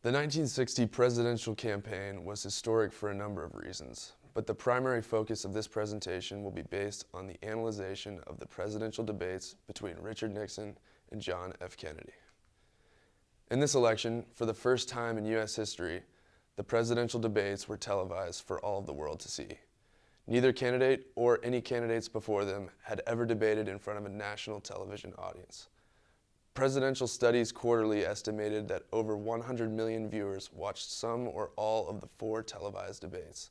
The 1960 presidential campaign was historic for a number of reasons, but the primary focus of this presentation will be based on the analyzation of the presidential debates between Richard Nixon and John F. Kennedy. In this election, for the first time in U.S. history, the presidential debates were televised for all of the world to see. Neither candidate or any candidates before them had ever debated in front of a national television audience. Presidential Studies Quarterly estimated that over 100 million viewers watched some or all of the 4 televised debates.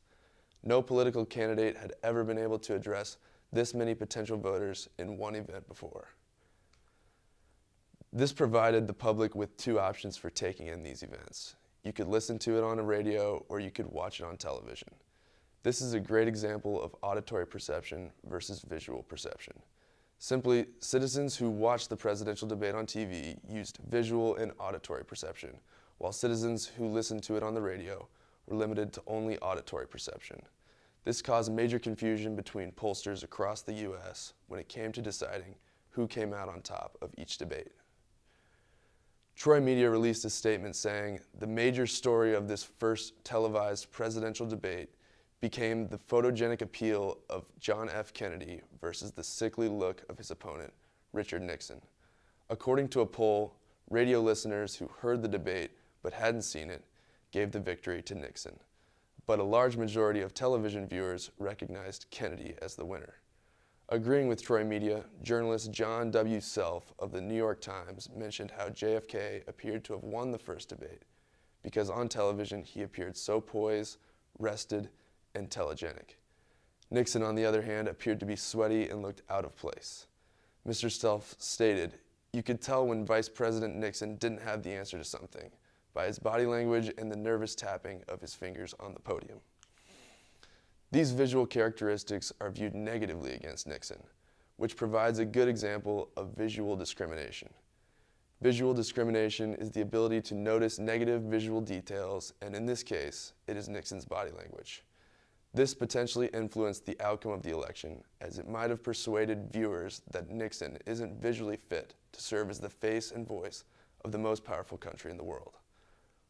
No political candidate had ever been able to address this many potential voters in one event before. This provided the public with 2 options for taking in these events. You could listen to it on a radio or you could watch it on television. This is a great example of auditory perception versus visual perception. Simply, citizens who watched the presidential debate on TV used visual and auditory perception, while citizens who listened to it on the radio were limited to only auditory perception. This caused major confusion between pollsters across the U.S. when it came to deciding who came out on top of each debate. Troy Media released a statement saying, "The major story of this first televised presidential debate became the photogenic appeal of John F. Kennedy versus the sickly look of his opponent, Richard Nixon." According to a poll, radio listeners who heard the debate but hadn't seen it gave the victory to Nixon. But a large majority of television viewers recognized Kennedy as the winner. Agreeing with Troy Media, journalist John W. Self of the New York Times mentioned how JFK appeared to have won the first debate because on television he appeared so poised, rested, and telegenic. Nixon, on the other hand, appeared to be sweaty and looked out of place. Mr. Self stated, "You could tell when Vice President Nixon didn't have the answer to something by his body language and the nervous tapping of his fingers on the podium." These visual characteristics are viewed negatively against Nixon, which provides a good example of visual discrimination. Visual discrimination is the ability to notice negative visual details, and in this case, it is Nixon's body language. This potentially influenced the outcome of the election, as it might have persuaded viewers that Nixon isn't visually fit to serve as the face and voice of the most powerful country in the world.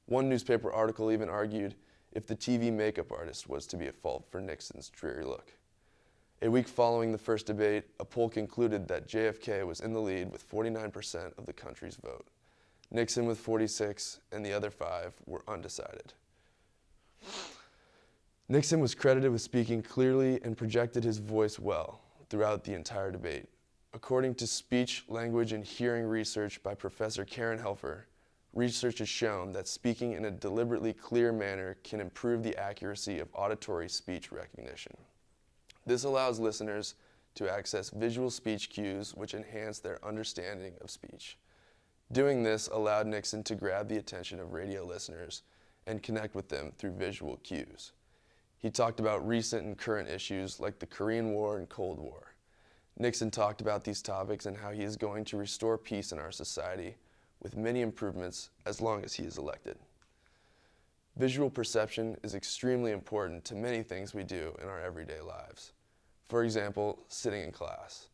One newspaper article even argued if the TV makeup artist was to be at fault for Nixon's dreary look. A week following the first debate, a poll concluded that JFK was in the lead with 49% of the country's vote. Nixon with 46 and the other 5 were undecided. Nixon was credited with speaking clearly and projected his voice well throughout the entire debate. According to speech, language, and hearing research by Professor Karen Helfer, research has shown that speaking in a deliberately clear manner can improve the accuracy of auditory speech recognition. This allows listeners to access visual speech cues which enhance their understanding of speech. Doing this allowed Nixon to grab the attention of radio listeners and connect with them through visual cues. He talked about recent and current issues like the Korean War and Cold War. Nixon talked about these topics and how he is going to restore peace in our society with many improvements as long as he is elected. Visual perception is extremely important to many things we do in our everyday lives. For example, sitting in class.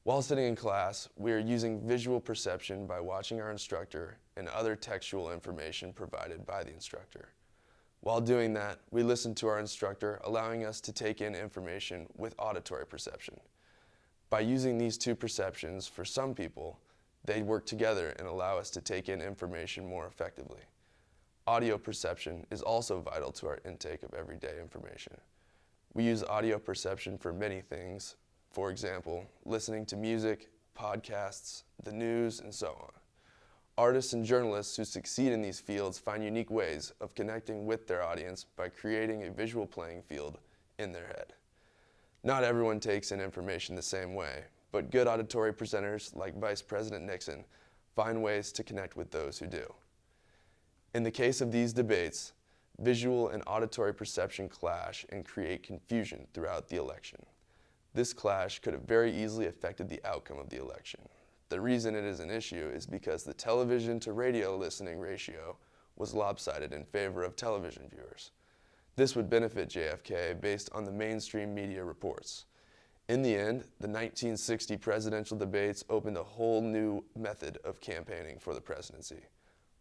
While sitting in class, we are using visual perception by watching our instructor and other textual information provided by the instructor. While doing that, we listen to our instructor, allowing us to take in information with auditory perception. By using these 2 perceptions, for some people, they work together and allow us to take in information more effectively. Audio perception is also vital to our intake of everyday information. We use audio perception for many things, for example, listening to music, podcasts, the news, and so on. Artists and journalists who succeed in these fields find unique ways of connecting with their audience by creating a visual playing field in their head. Not everyone takes in information the same way, but good auditory presenters like Vice President Nixon find ways to connect with those who do. In the case of these debates, visual and auditory perception clash and create confusion throughout the election. This clash could have very easily affected the outcome of the election. The reason it is an issue is because the television to radio listening ratio was lopsided in favor of television viewers. This would benefit JFK based on the mainstream media reports. In the end, the 1960 presidential debates opened a whole new method of campaigning for the presidency.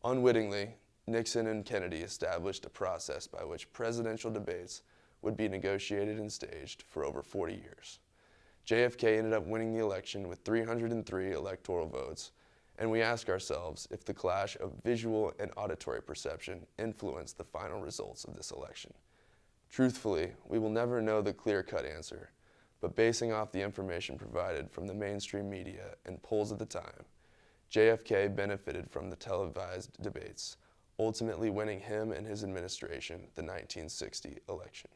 Unwittingly, Nixon and Kennedy established a process by which presidential debates would be negotiated and staged for over 40 years. JFK ended up winning the election with 303 electoral votes, and we ask ourselves if the clash of visual and auditory perception influenced the final results of this election. Truthfully, we will never know the clear-cut answer, but basing off the information provided from the mainstream media and polls at the time, JFK benefited from the televised debates, ultimately winning him and his administration the 1960 election.